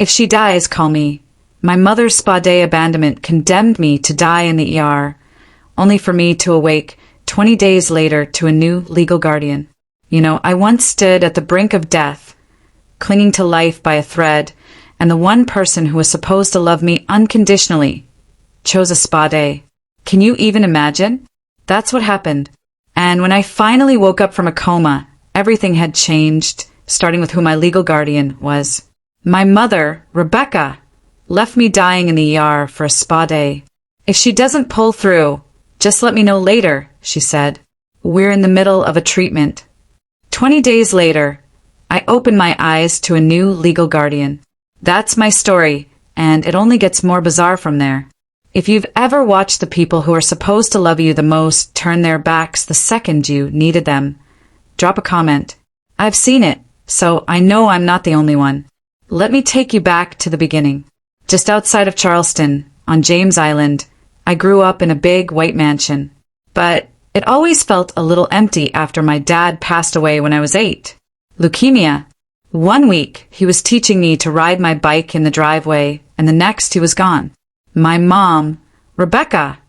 If she dies, call me. My mother's spa day abandonment condemned me to die in the ER, only for me to awake 20 days later to a new legal guardian. I once stood at the brink of death, clinging to life by a thread, and the one person who was supposed to love me unconditionally chose a spa day. Can you even imagine? That's what happened. And when I finally woke up from a coma, everything had changed, starting with who my legal guardian was. My mother, Rebecca, left me dying in the ER for a spa day. If she doesn't pull through, just let me know later, she said. We're in the middle of a treatment. 20 days later, I opened my eyes to a new legal guardian. That's my story, and it only gets more bizarre from there. If you've ever watched the people who are supposed to love you the most turn their backs the second you needed them, drop a comment. I've seen it, so I know I'm not the only one. Let me take you back to the beginning. Just outside of Charleston, on James Island, I grew up in a big white mansion. But it always felt a little empty after my dad passed away when I was 8. Leukemia. One week, he was teaching me to ride my bike in the driveway, and the next he was gone. My mom, Rebecca,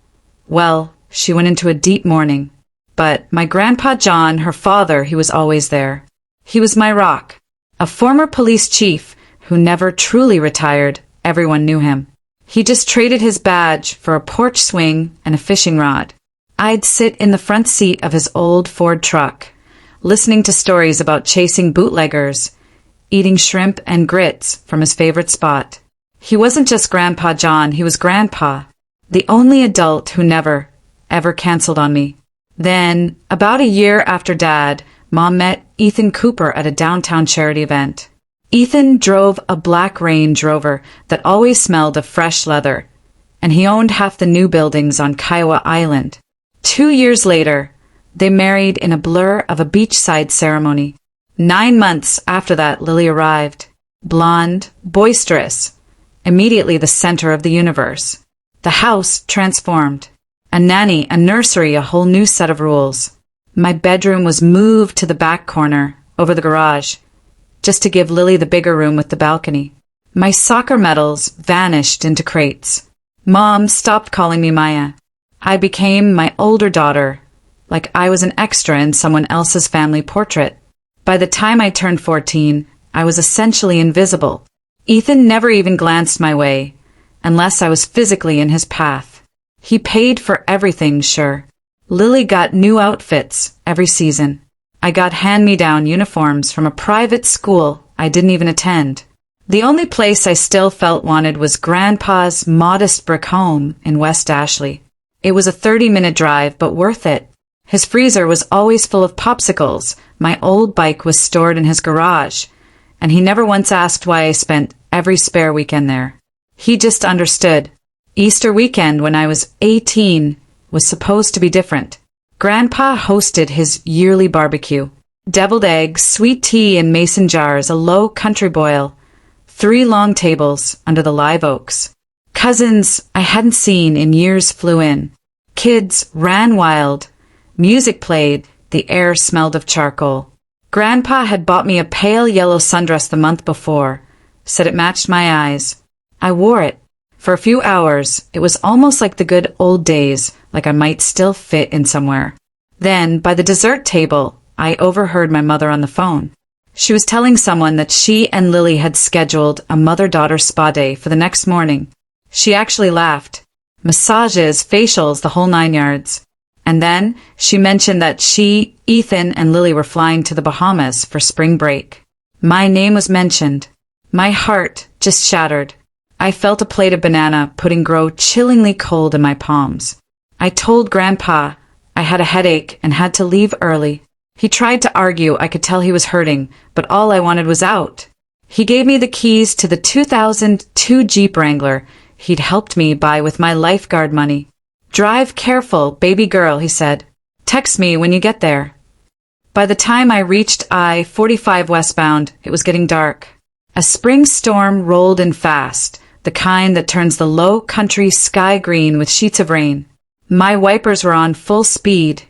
well, she went into a deep mourning. But my grandpa John, her father, he was always there. He was my rock. A former police chief who never truly retired, everyone knew him. He just traded his badge for a porch swing and a fishing rod. I'd sit in the front seat of his old Ford truck, listening to stories about chasing bootleggers, eating shrimp and grits from his favorite spot. He wasn't just Grandpa John, he was Grandpa, the only adult who never, ever canceled on me. Then, about a year after Dad, Mom met Ethan Cooper at a downtown charity event. Ethan drove a black Range Rover that always smelled of fresh leather, and he owned half the new buildings on Kiowa Island. 2 years later, they married in a blur of a beachside ceremony. 9 months after that, Lily arrived. Blonde, boisterous, immediately the center of the universe. The house transformed. A nanny, a nursery, a whole new set of rules. My bedroom was moved to the back corner, over the garage, just to give Lily the bigger room with the balcony. My soccer medals vanished into crates. Mom stopped calling me Maya. I became my older daughter, like I was an extra in someone else's family portrait. By the time I turned 14, I was essentially invisible. Ethan never even glanced my way, unless I was physically in his path. He paid for everything, sure. Lily got new outfits every season. I got hand-me-down uniforms from a private school I didn't even attend. The only place I still felt wanted was Grandpa's modest brick home in West Ashley. It was a 30-minute drive, but worth it. His freezer was always full of popsicles. My old bike was stored in his garage, and he never once asked why I spent every spare weekend there. He just understood. Easter weekend, when I was 18, was supposed to be different. Grandpa hosted his yearly barbecue. Deviled eggs, sweet tea in mason jars, a low country boil, 3 long tables under the live oaks. Cousins I hadn't seen in years flew in. Kids ran wild. Music played. The air smelled of charcoal. Grandpa had bought me a pale yellow sundress the month before, said it matched my eyes. I wore it. For a few hours, it was almost like the good old days, like I might still fit in somewhere. Then, by the dessert table, I overheard my mother on the phone. She was telling someone that she and Lily had scheduled a mother-daughter spa day for the next morning. She actually laughed. Massages, facials, the whole 9 yards. And then she mentioned that she, Ethan, and Lily were flying to the Bahamas for spring break. My name was mentioned. My heart just shattered. I felt a plate of banana pudding grow chillingly cold in my palms. I told Grandpa I had a headache and had to leave early. He tried to argue. I could tell he was hurting, but all I wanted was out. He gave me the keys to the 2002 Jeep Wrangler he'd helped me buy with my lifeguard money. Drive careful, baby girl, he said. Text me when you get there. By the time I reached I-45 westbound, it was getting dark. A spring storm rolled in fast, the kind that turns the low country sky green with sheets of rain. My wipers were on full speed,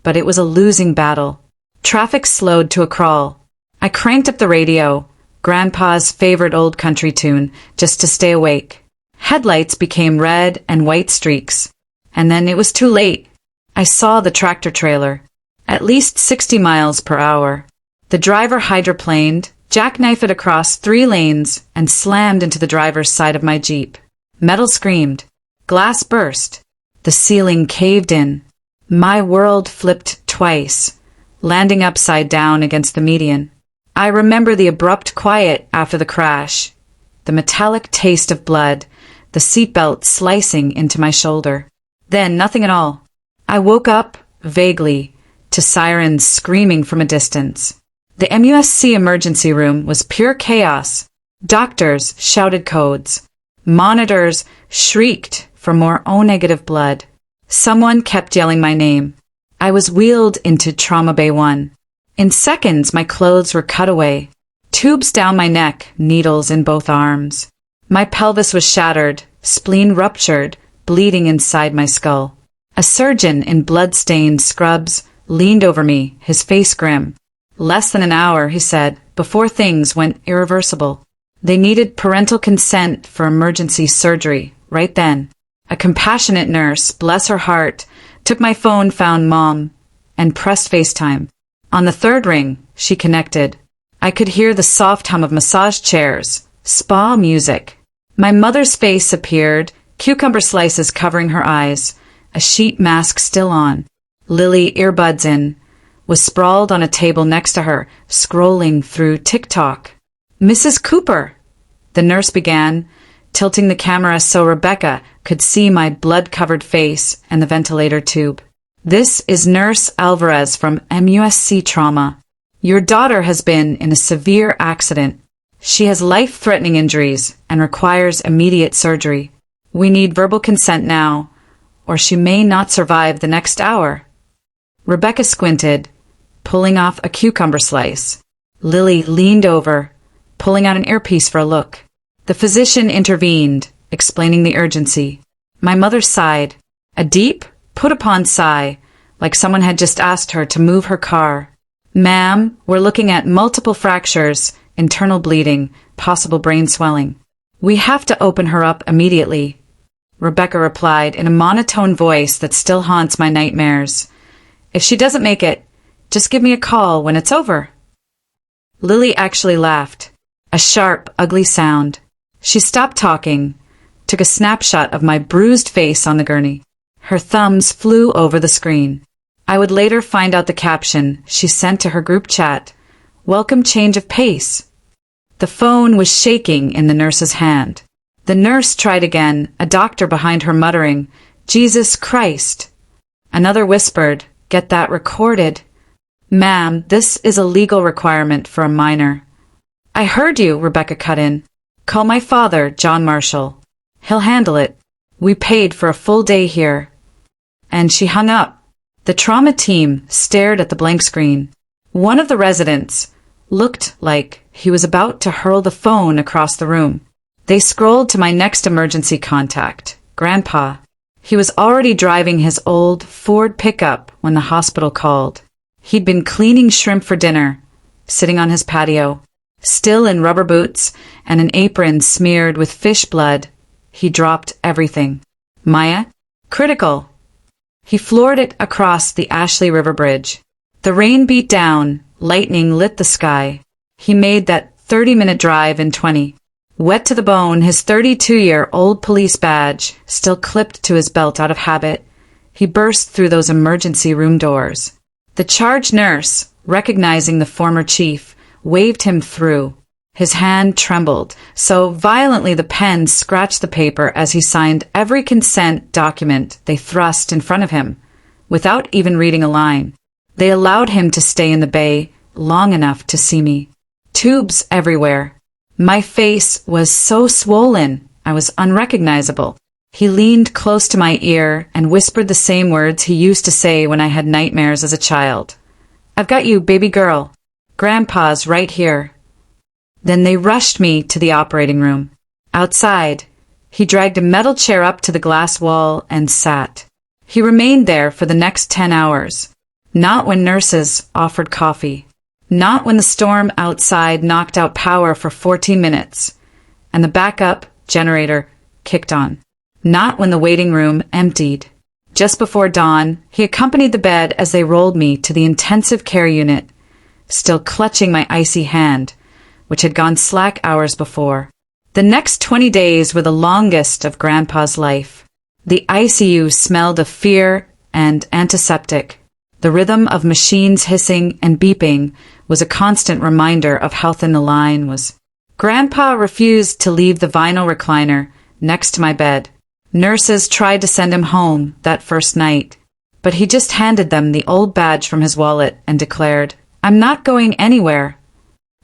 but it was a losing battle. Traffic slowed to a crawl. I cranked up the radio, Grandpa's favorite old country tune, just to stay awake. Headlights became red and white streaks. And then it was too late. I saw the tractor trailer. At least 60 miles per hour. The driver hydroplaned, jackknifed it across 3 lanes, and slammed into the driver's side of my Jeep. Metal screamed. Glass burst. The ceiling caved in. My world flipped twice, landing upside down against the median. I remember the abrupt quiet after the crash, the metallic taste of blood, the seatbelt slicing into my shoulder. Then nothing at all. I woke up, vaguely, to sirens screaming from a distance. The MUSC emergency room was pure chaos. Doctors shouted codes. Monitors shrieked for more O-negative blood. Someone kept yelling my name. I was wheeled into Trauma Bay 1. In seconds, my clothes were cut away. Tubes down my neck, needles in both arms. My pelvis was shattered, spleen ruptured, bleeding inside my skull. A surgeon in blood-stained scrubs leaned over me, his face grim. Less than an hour, he said, before things went irreversible. They needed parental consent for emergency surgery, right then. A compassionate nurse, bless her heart, took my phone, found Mom, and pressed FaceTime. On the 3rd ring, she connected. I could hear the soft hum of massage chairs, spa music. My mother's face appeared, cucumber slices covering her eyes, a sheet mask still on. Lily, earbuds in, was sprawled on a table next to her, scrolling through TikTok. Mrs. Cooper, the nurse began, tilting the camera so Rebecca could see my blood-covered face and the ventilator tube. This is Nurse Alvarez from MUSC Trauma. Your daughter has been in a severe accident. She has life-threatening injuries and requires immediate surgery. We need verbal consent now, or she may not survive the next hour. Rebecca squinted, pulling off a cucumber slice. Lily leaned over, pulling out an earpiece for a look. The physician intervened, explaining the urgency. My mother sighed, a deep, put-upon sigh, like someone had just asked her to move her car. Ma'am, we're looking at multiple fractures, internal bleeding, possible brain swelling. We have to open her up immediately, Rebecca replied in a monotone voice that still haunts my nightmares. If she doesn't make it, just give me a call when it's over. Lily actually laughed, a sharp, ugly sound. She stopped talking, took a snapshot of my bruised face on the gurney. Her thumbs flew over the screen. I would later find out the caption she sent to her group chat. Welcome change of pace. The phone was shaking in the nurse's hand. The nurse tried again, a doctor behind her muttering, Jesus Christ. Another whispered, get that recorded. Ma'am, this is a legal requirement for a minor. I heard you, Rebecca cut in. Call my father, John Marshall. He'll handle it. We paid for a full day here. And she hung up. The trauma team stared at the blank screen. One of the residents looked like he was about to hurl the phone across the room. They scrolled to my next emergency contact, Grandpa. He was already driving his old Ford pickup when the hospital called. He'd been cleaning shrimp for dinner, sitting on his patio. Still in rubber boots and an apron smeared with fish blood, he dropped everything. Maya? Critical. He floored it across the Ashley River Bridge. The rain beat down, lightning lit the sky. He made that 30-minute drive in 20. Wet to the bone, his 32-year-old police badge still clipped to his belt out of habit, he burst through those emergency room doors. The charge nurse, recognizing the former chief, waved him through. His hand trembled, so violently the pen scratched the paper as he signed every consent document they thrust in front of him, without even reading a line. They allowed him to stay in the bay long enough to see me. Tubes everywhere. My face was so swollen, I was unrecognizable. He leaned close to my ear and whispered the same words he used to say when I had nightmares as a child. I've got you, baby girl. Grandpa's right here. Then they rushed me to the operating room. Outside, he dragged a metal chair up to the glass wall and sat. He remained there for the next 10 hours. Not when nurses offered coffee. Not when the storm outside knocked out power for 14 minutes and the backup generator kicked on. Not when the waiting room emptied. Just before dawn, he accompanied the bed as they rolled me to the intensive care unit, still clutching my icy hand, which had gone slack hours before. The next 20 days were the longest of Grandpa's life. The ICU smelled of fear and antiseptic. The rhythm of machines hissing and beeping was a constant reminder of how thin the line was. Grandpa refused to leave the vinyl recliner next to my bed. Nurses tried to send him home that first night, but he just handed them the old badge from his wallet and declared, "I'm not going anywhere."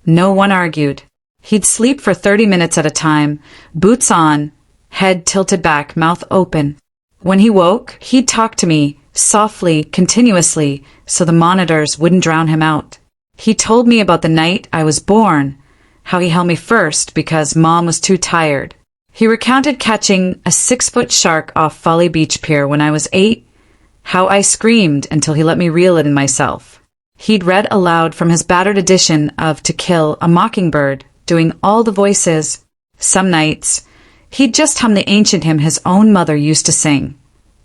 No one argued. He'd sleep for 30 minutes at a time, boots on, head tilted back, mouth open. When he woke, he'd talk to me, softly, continuously, so the monitors wouldn't drown him out. He told me about the night I was born, how he held me first because Mom was too tired. He recounted catching a 6-foot shark off Folly Beach Pier when I was 8, how I screamed until he let me reel it in myself. He'd read aloud from his battered edition of To Kill a Mockingbird, doing all the voices. Some nights, he'd just hum the ancient hymn his own mother used to sing,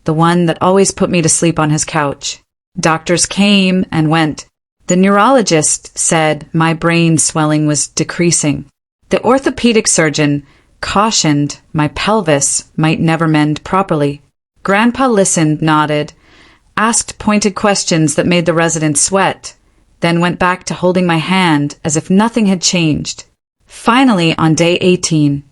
the one that always put me to sleep on his couch. Doctors came and went. The neurologist said my brain swelling was decreasing. The orthopedic surgeon cautioned my pelvis might never mend properly. Grandpa listened, nodded, asked pointed questions that made the residents sweat, then went back to holding my hand as if nothing had changed. Finally, on day 18,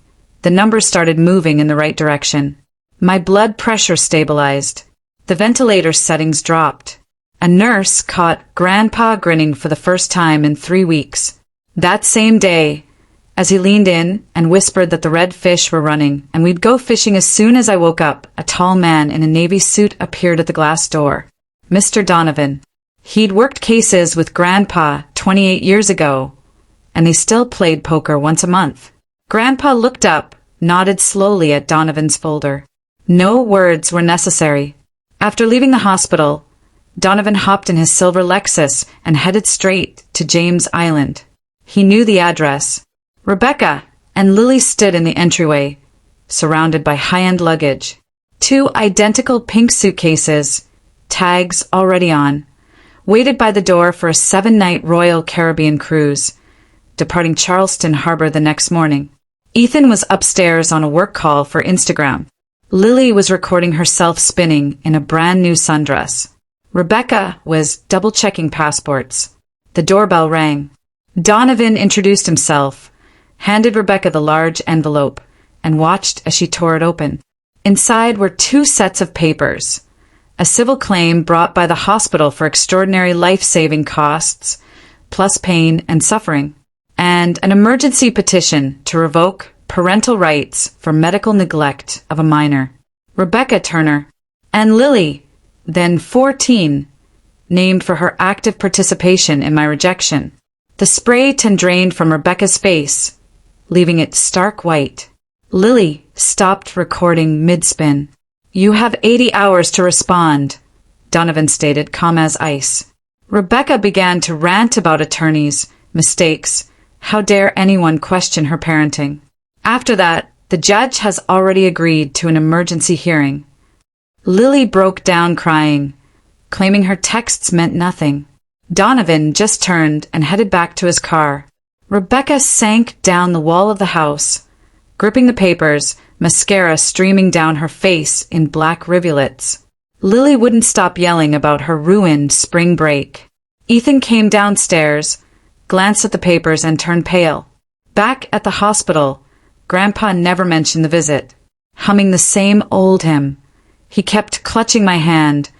the numbers started moving in the right direction. My blood pressure stabilized. The ventilator settings dropped. A nurse caught Grandpa grinning for the first time in 3 weeks. That same day, as he leaned in and whispered that the red fish were running and we'd go fishing as soon as I woke up, a tall man in a navy suit appeared at the glass door. Mr. Donovan. He'd worked cases with Grandpa 28 years ago, and they still played poker once a month. Grandpa looked up, nodded slowly at Donovan's folder. No words were necessary. After leaving the hospital, Donovan hopped in his silver Lexus and headed straight to James Island. He knew the address. Rebecca and Lily stood in the entryway, surrounded by high-end luggage. 2 identical pink suitcases, tags already on, waited by the door for a 7-night Royal Caribbean cruise, departing Charleston Harbor the next morning. Ethan was upstairs on a work call for Instagram. Lily was recording herself spinning in a brand new sundress. Rebecca was double-checking passports. The doorbell rang. Donovan introduced himself, handed Rebecca the large envelope, and watched as she tore it open. Inside were 2 sets of papers. A civil claim brought by the hospital for extraordinary life-saving costs, plus pain and suffering, and an emergency petition to revoke parental rights for medical neglect of a minor. Rebecca Turner and Lily, then 14, named for her active participation in my rejection. The spray tan drained from Rebecca's face, leaving it stark white. Lily stopped recording mid-spin. "You have 80 hours to respond," Donovan stated, calm as ice. Rebecca began to rant about attorneys, mistakes. How dare anyone question her parenting? After that, the judge has already agreed to an emergency hearing. Lily broke down crying, claiming her texts meant nothing. Donovan just turned and headed back to his car. Rebecca sank down the wall of the house, gripping the papers, mascara streaming down her face in black rivulets. Lily wouldn't stop yelling about her ruined spring break. Ethan came downstairs, glanced at the papers, and turned pale. Back at the hospital, Grandpa never mentioned the visit, humming the same old hymn. He kept clutching my hand,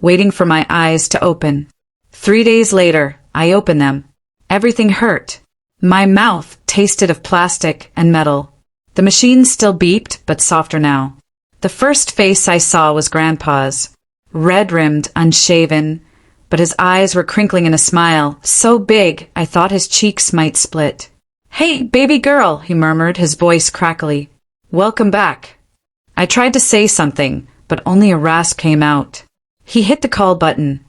waiting for my eyes to open. 3 days later, I opened them. Everything hurt. My mouth tasted of plastic and metal. The machine still beeped, but softer now. The first face I saw was Grandpa's, red-rimmed, unshaven, but his eyes were crinkling in a smile, so big I thought his cheeks might split. "Hey, baby girl," he murmured, his voice crackly. "Welcome back." I tried to say something, but only a rasp came out. He hit the call button,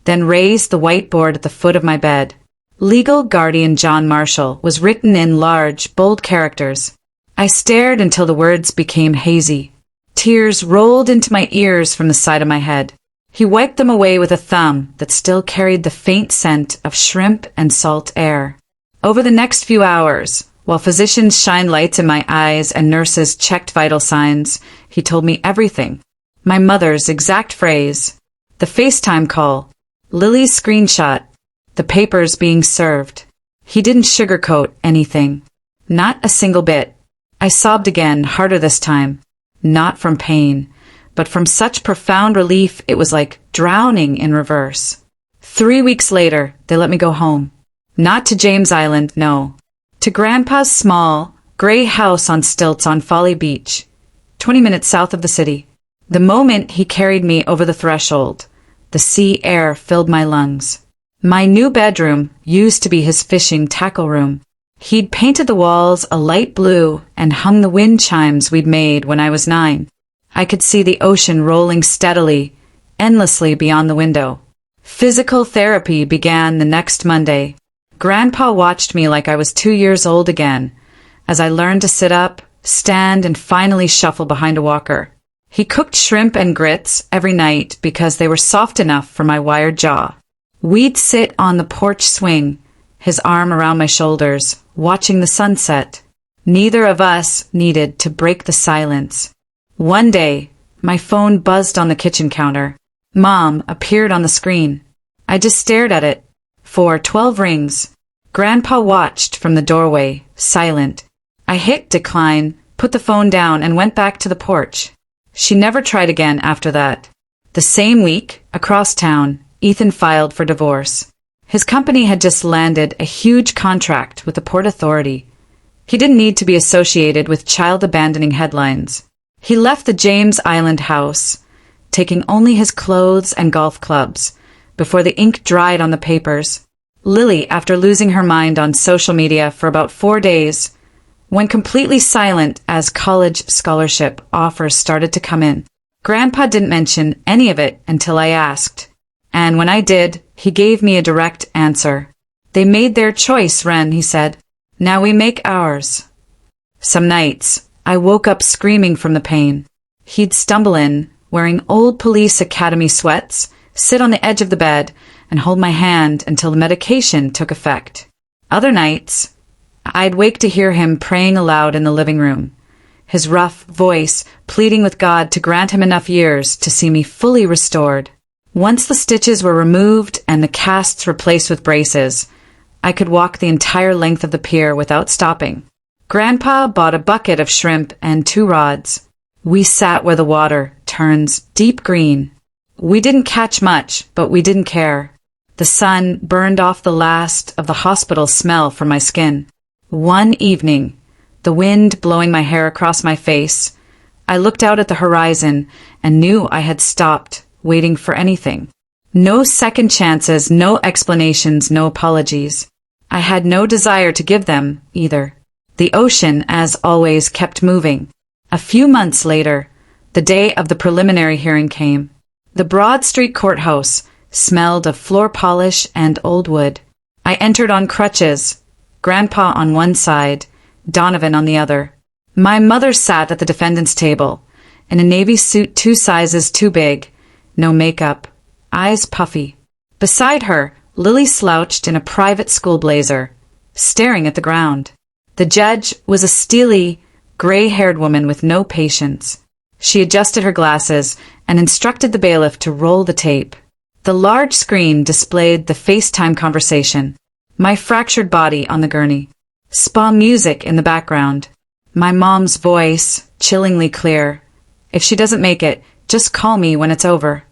then raised the whiteboard at the foot of my bed. Legal Guardian John Marshall was written in large, bold characters. I stared until the words became hazy. Tears rolled into my ears from the side of my head. He wiped them away with a thumb that still carried the faint scent of shrimp and salt air. Over the next few hours, while physicians shined lights in my eyes and nurses checked vital signs, he told me everything. My mother's exact phrase, the FaceTime call, Lily's screenshot, the papers being served. He didn't sugarcoat anything. Not a single bit. I sobbed again, harder this time. Not from pain, but from such profound relief it was like drowning in reverse. 3 weeks later, they let me go home. Not to James Island, no. To Grandpa's small, gray house on stilts on Folly Beach, 20 minutes south of the city. The moment he carried me over the threshold, the sea air filled my lungs. My new bedroom used to be his fishing tackle room. He'd painted the walls a light blue and hung the wind chimes we'd made when I was 9. I could see the ocean rolling steadily, endlessly beyond the window. Physical therapy began the next Monday. Grandpa watched me like I was 2 years old again, as I learned to sit up, stand, and finally shuffle behind a walker. He cooked shrimp and grits every night because they were soft enough for my wired jaw. We'd sit on the porch swing, his arm around my shoulders, watching the sunset. Neither of us needed to break the silence. One day, my phone buzzed on the kitchen counter. Mom appeared on the screen. I just stared at it. For 12 rings. Grandpa watched from the doorway, silent. I hit decline, put the phone down, and went back to the porch. She never tried again after that. The same week, across town, Ethan filed for divorce. His company had just landed a huge contract with the Port Authority. He didn't need to be associated with child-abandoning headlines. He left the James Island house, taking only his clothes and golf clubs, before the ink dried on the papers. Lily, after losing her mind on social media for about 4 days, went completely silent as college scholarship offers started to come in. Grandpa didn't mention any of it until I asked. And when I did, he gave me a direct answer. They made their choice, Wren, he said. Now we make ours. Some nights, I woke up screaming from the pain. He'd stumble in, wearing old police academy sweats, sit on the edge of the bed, and hold my hand until the medication took effect. Other nights, I'd wake to hear him praying aloud in the living room, his rough voice pleading with God to grant him enough years to see me fully restored. Once the stitches were removed and the casts replaced with braces, I could walk the entire length of the pier without stopping. Grandpa bought a bucket of shrimp and 2 rods. We sat where the water turns deep green. We didn't catch much, but we didn't care. The sun burned off the last of the hospital smell from my skin. One evening, the wind blowing my hair across my face, I looked out at the horizon and knew I had stopped waiting for anything. No second chances, no explanations, no apologies. I had no desire to give them, either. The ocean, as always, kept moving. A few months later, the day of the preliminary hearing came. The Broad Street courthouse smelled of floor polish and old wood. I entered on crutches, Grandpa on one side, Donovan on the other. My mother sat at the defendant's table, in a navy suit 2 sizes too big, no makeup, eyes puffy. Beside her, Lily slouched in a private school blazer, staring at the ground. The judge was a steely, gray-haired woman with no patience. She adjusted her glasses and instructed the bailiff to roll the tape. The large screen displayed the FaceTime conversation, my fractured body on the gurney. Spa music in the background. My mom's voice, chillingly clear. If she doesn't make it, just call me when it's over.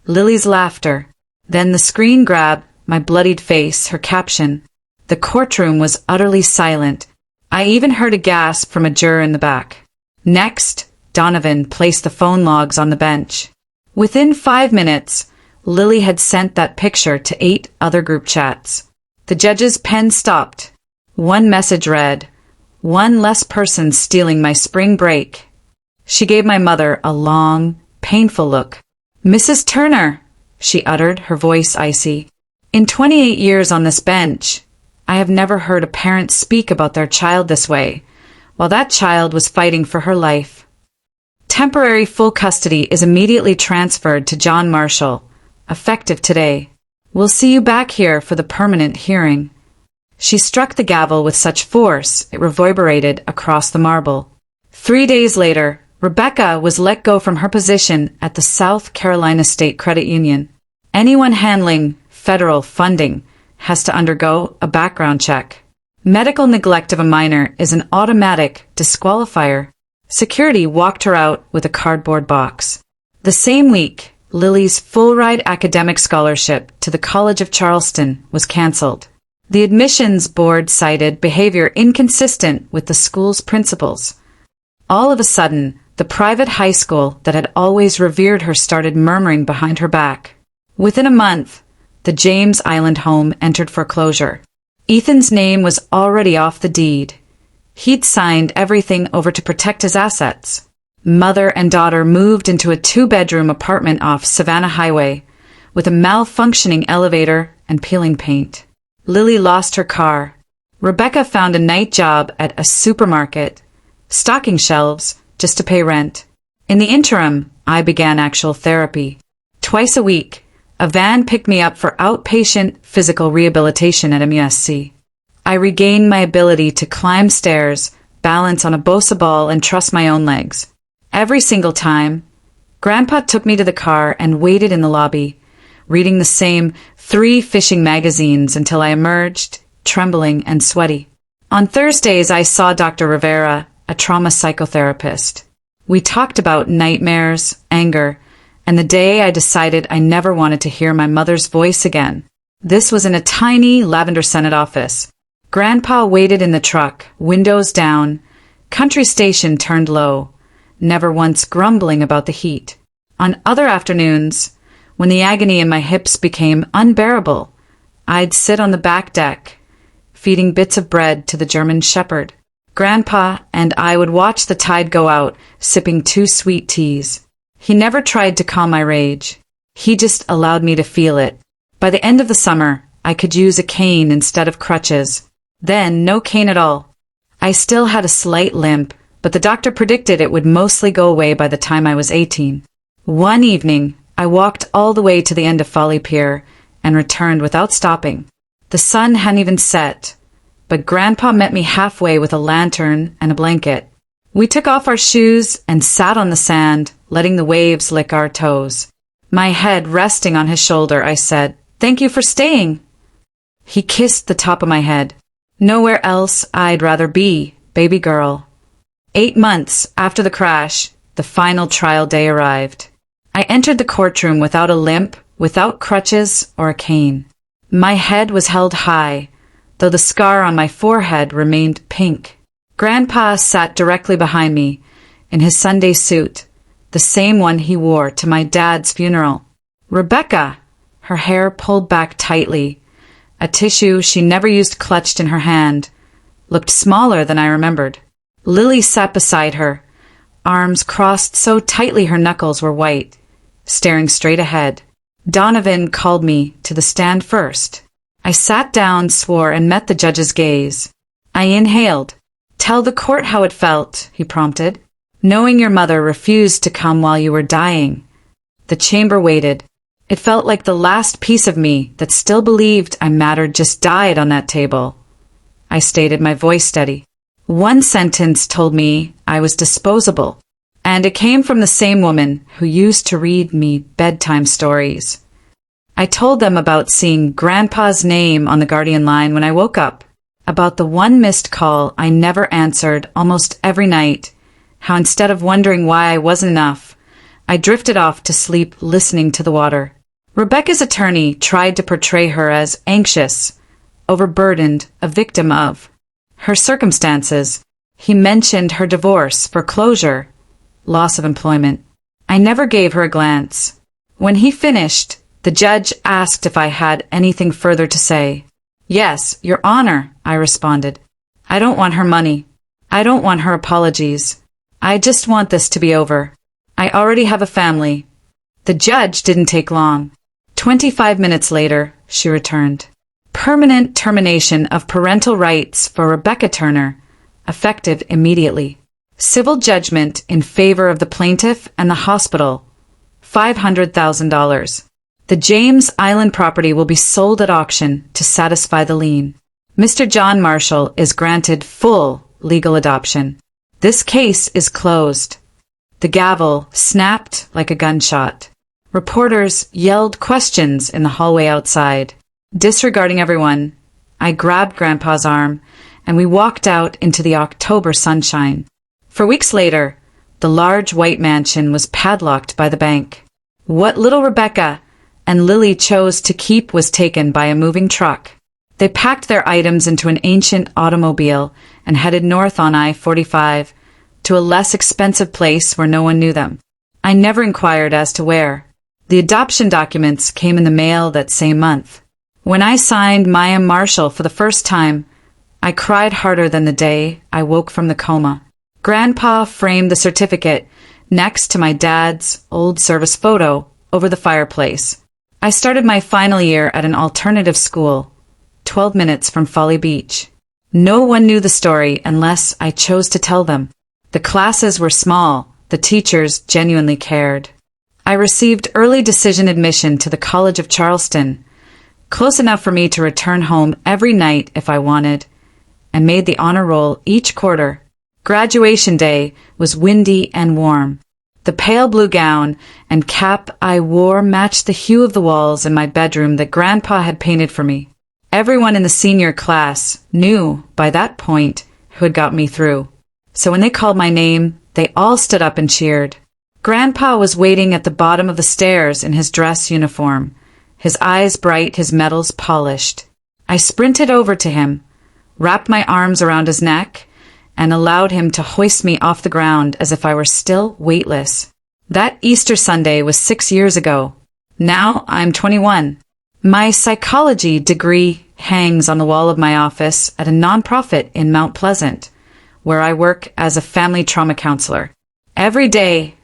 Lily's laughter. Then the screen grabbed my bloodied face, her caption. The courtroom was utterly silent. I even heard a gasp from a juror in the back. Next, Donovan placed the phone logs on the bench. Within 5 minutes, Lily had sent that picture to 8 other group chats. The judge's pen stopped. One message read, "One less person stealing my spring break." She gave my mother a long, painful look. "Mrs. Turner," she uttered, her voice icy. In 28 years on this bench, I have never heard a parent speak about their child this way, while that child was fighting for her life. Temporary full custody is immediately transferred to John Marshall, effective today. We'll see you back here for the permanent hearing. She struck the gavel with such force it reverberated across the marble. 3 days later, Rebecca was let go from her position at the South Carolina State Credit Union. Anyone handling federal funding has to undergo a background check. Medical neglect of a minor is an automatic disqualifier. Security walked her out with a cardboard box. The same week, Lily's full-ride academic scholarship to the College of Charleston was canceled. The admissions board cited behavior inconsistent with the school's principles. All of a sudden, the private high school that had always revered her started murmuring behind her back. Within a month, the James Island home entered foreclosure. Ethan's name was already off the deed. He'd signed everything over to protect his assets. Mother and daughter moved into a 2-bedroom apartment off Savannah Highway, with a malfunctioning elevator and peeling paint. Lily lost her car. Rebecca found a night job at a supermarket, stocking shelves just to pay rent. In the interim, I began actual therapy. Twice a week, a van picked me up for outpatient physical rehabilitation at MUSC. I regained my ability to climb stairs, balance on a Bosa ball, and trust my own legs. Every single time, Grandpa took me to the car and waited in the lobby, reading the same 3 fishing magazines until I emerged, trembling and sweaty. On Thursdays, I saw Dr. Rivera, a trauma psychotherapist. We talked about nightmares, anger, and the day I decided I never wanted to hear my mother's voice again. This was in a tiny lavender-scented office. Grandpa waited in the truck, windows down, country station turned low, never once grumbling about the heat. On other afternoons, when the agony in my hips became unbearable, I'd sit on the back deck, feeding bits of bread to the German shepherd. Grandpa and I would watch the tide go out, sipping 2 sweet teas. He never tried to calm my rage. He just allowed me to feel it. By the end of the summer, I could use a cane instead of crutches. Then, no cane at all. I still had a slight limp, but the doctor predicted it would mostly go away by the time I was 18. One evening, I walked all the way to the end of Folly Pier and returned without stopping. The sun hadn't even set, but Grandpa met me halfway with a lantern and a blanket. We took off our shoes and sat on the sand, letting the waves lick our toes. My head resting on his shoulder, I said, "Thank you for staying." He kissed the top of my head. "Nowhere else I'd rather be, baby girl." 8 months after the crash, the final trial day arrived. I entered the courtroom without a limp, without crutches or a cane. My head was held high, though the scar on my forehead remained pink. Grandpa sat directly behind me, in his Sunday suit, the same one he wore to my dad's funeral. Rebecca, her hair pulled back tightly, a tissue she never used clutched in her hand, looked smaller than I remembered. Lily sat beside her, arms crossed so tightly her knuckles were white, staring straight ahead. Donovan called me to the stand first. I sat down, swore, and met the judge's gaze. I inhaled. "Tell the court how it felt," he prompted. "Knowing your mother refused to come while you were dying." The chamber waited. It felt like the last piece of me that still believed I mattered just died on that table. I stated, my voice steady. One sentence told me I was disposable, and it came from the same woman who used to read me bedtime stories. I told them about seeing Grandpa's name on the Guardian line when I woke up, about the one missed call I never answered almost every night, how instead of wondering why I wasn't enough, I drifted off to sleep listening to the water. Rebecca's attorney tried to portray her as anxious, overburdened, a victim of her circumstances. He mentioned her divorce, foreclosure, loss of employment. I never gave her a glance. When he finished, the judge asked if I had anything further to say. "Yes, Your Honor," I responded. "I don't want her money. I don't want her apologies. I just want this to be over. I already have a family." The judge didn't take long. 25 minutes later, she returned. Permanent termination of parental rights for Rebecca Turner, effective immediately. Civil judgment in favor of the plaintiff and the hospital, $500,000. The James Island property will be sold at auction to satisfy the lien. Mr. John Marshall is granted full legal adoption. This case is closed. The gavel snapped like a gunshot. Reporters yelled questions in the hallway outside. Disregarding everyone, I grabbed Grandpa's arm and we walked out into the October sunshine. For weeks later, the large white mansion was padlocked by the bank. What little Rebecca and Lily chose to keep was taken by a moving truck. They packed their items into an ancient automobile and headed north on I-45 to a less expensive place where no one knew them. I never inquired as to where. The adoption documents came in the mail that same month. When I signed Maya Marshall for the first time, I cried harder than the day I woke from the coma. Grandpa framed the certificate next to my dad's old service photo over the fireplace. I started my final year at an alternative school, 12 minutes from Folly Beach. No one knew the story unless I chose to tell them. The classes were small, the teachers genuinely cared. I received early decision admission to the College of Charleston, close enough for me to return home every night if I wanted, and made the honor roll each quarter. Graduation day was windy and warm. The pale blue gown and cap I wore matched the hue of the walls in my bedroom that Grandpa had painted for me. Everyone in the senior class knew, by that point, who had got me through. So when they called my name, they all stood up and cheered. Grandpa was waiting at the bottom of the stairs in his dress uniform, his eyes bright, his medals polished. I sprinted over to him, wrapped my arms around his neck, and allowed him to hoist me off the ground as if I were still weightless. That Easter Sunday was 6 years ago. Now I'm 21. My psychology degree hangs on the wall of my office at a nonprofit in Mount Pleasant, where I work as a family trauma counselor. Every day,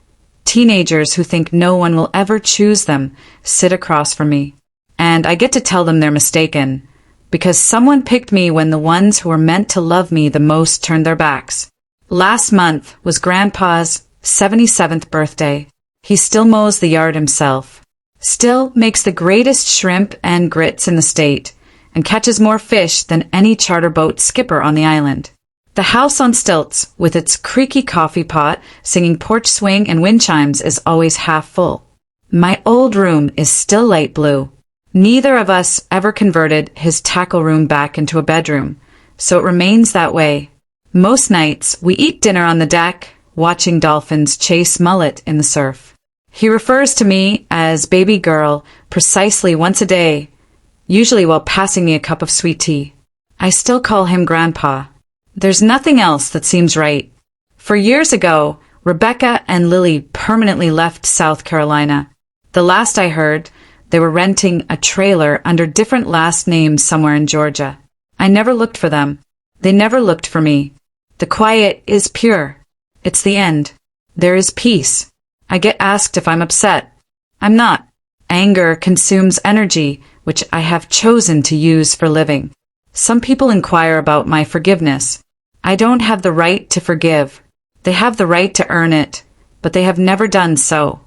teenagers who think no one will ever choose them sit across from me. And I get to tell them they're mistaken, because someone picked me when the ones who were meant to love me the most turned their backs. Last month was Grandpa's 77th birthday. He still mows the yard himself, still makes the greatest shrimp and grits in the state, and catches more fish than any charter boat skipper on the island. The house on stilts, with its creaky coffee pot, singing porch swing and wind chimes, is always half full. My old room is still light blue. Neither of us ever converted his tackle room back into a bedroom, so it remains that way. Most nights, we eat dinner on the deck, watching dolphins chase mullet in the surf. He refers to me as baby girl precisely once a day, usually while passing me a cup of sweet tea. I still call him Grandpa. There's nothing else that seems right. For years ago, Rebecca and Lily permanently left South Carolina. The last I heard, they were renting a trailer under different last names somewhere in Georgia. I never looked for them. They never looked for me. The quiet is pure. It's the end. There is peace. I get asked if I'm upset. I'm not. Anger consumes energy, which I have chosen to use for living. Some people inquire about my forgiveness. I don't have the right to forgive. They have the right to earn it, but they have never done so.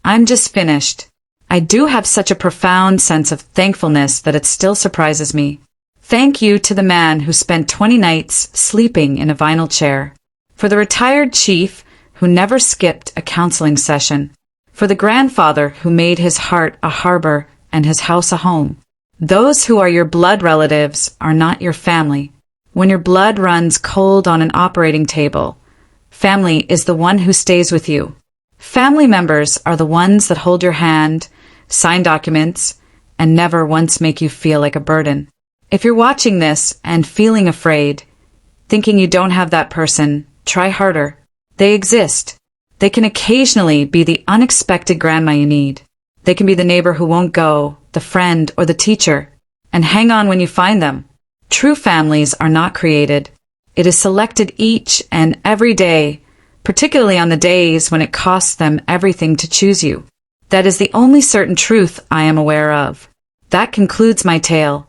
I'm just finished. I do have such a profound sense of thankfulness that it still surprises me. Thank you to the man who spent 20 nights sleeping in a vinyl chair. For the retired chief who never skipped a counseling session. For the grandfather who made his heart a harbor and his house a home. Those who are your blood relatives are not your family. When your blood runs cold on an operating table, family is the one who stays with you. Family members are the ones that hold your hand, sign documents, and never once make you feel like a burden. If you're watching this and feeling afraid, thinking you don't have that person, try harder. They exist. They can occasionally be the unexpected grandma you need. They can be the neighbor who won't go, the friend or the teacher. And hang on when you find them. True families are not created. It is selected each and every day, particularly on the days when it costs them everything to choose you. That is the only certain truth I am aware of. That concludes my tale.